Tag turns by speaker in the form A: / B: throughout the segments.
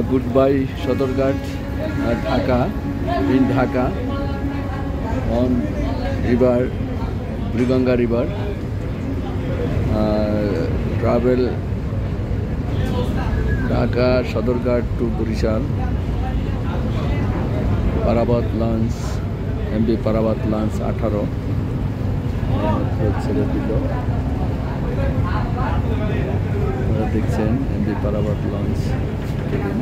A: goodbye Sodorghat, Dhaka, in Dhaka on river Buriganga river. Travel Dhaka Sodorghat to Burishal. Parabat launch MV Parabat launch 18 ছেড়ে দিল। দেখছেন MV Parabat launch train.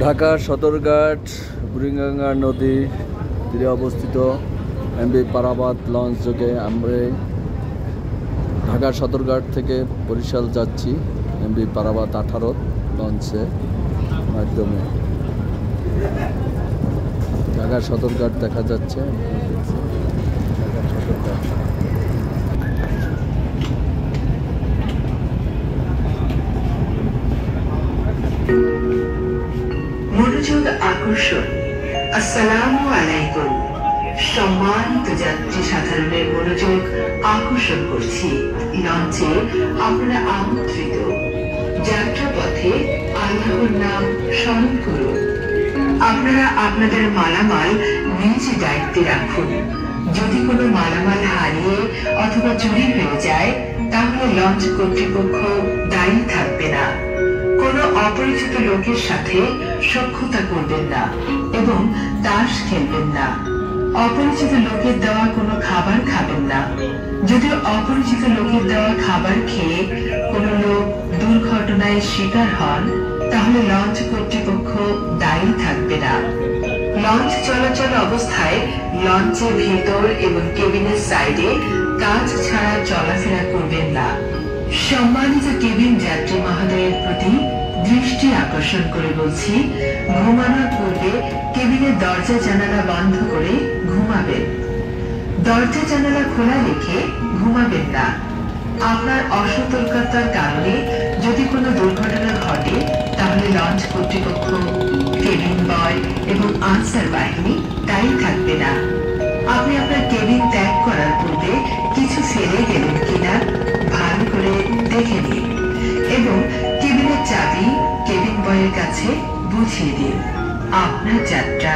A: Dhaka Sadarghat Buriganga নদী তীরে অবস্থিত MV পারাবাত launch যোগে আমরা ঢাকা সদরঘাট থেকে বরিশাল যাচ্ছি MV পারাবাত 18 লঞ্চের মাধ্যমে। ঢাকা সদরঘাট দেখা যাচ্ছে।
B: মনোযোগ আকর্ষণ। আসসালামু আলাইকুম। সম্মানিত যাত্রী সাধারণের মনোযোগ আকর্ষণ করছি, লঞ্চে আপনারা আমন্ত্রিত। যাত্রাপথে আল্লাহর নাম স্মরণ করুন। আপনারা আপনাদের মালামাল নিজ দায়িত্বে রাখুন। যদি কোনো মালামাল হারিয়ে অথবা চুরি হয়ে যায় তাহলে লঞ্চ কর্তৃপক্ষ দায়ী থাকবে না। কোনো অপরিচিত লোকের সাথে সখ্যতা করবেন না এবং তাস খেলবেন না। অপরিচিত লোকের দেওয়া কোনো খাবার খাবেন না। যদি অপরিচিত লোকের দেওয়া খাবার খেয়ে কোনো লোক দুর্ঘটনায় শিকার হন তাহলে লঞ্চ কর্তৃপক্ষ দায়ী থাকবে না। লঞ্চ চলাচল অবস্থায় লঞ্চের ভিতর এবং কেবিনের সাইডে কাঁচ ছাড়া চলাফেরা করবেন না। সম্মানিত কেবিন যাত্রী মহোদয়ের প্রতি দৃষ্টি আকর্ষণ করে বলছি, ঘুমানোর পূর্বে কেবিনের দরজা জানালা বন্ধ করে ঘুমাবেন। দরজা জানালা খোলা রেখে ঘুমাবেন না। আপনার অসতর্কতার কারণে যদি কোনো দুর্ঘটনা ঘটে তাহলে লঞ্চ কর্তৃপক্ষ, কেবিন বয় এবং আনসার বাহিনী দায়ী থাকবে না। আপনি আপনার কেবিন ত্যাগ করার পূর্বে কিছু ফেলে গেলেন কিনা ভালো করে দেখে নিন এবং কেবিনের চাবি কেবিন বয়ের কাছে বুঝিয়ে দিন। আপনার যাত্রা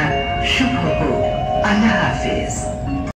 B: শুভ হোক। আল্লাহ হাফেজ।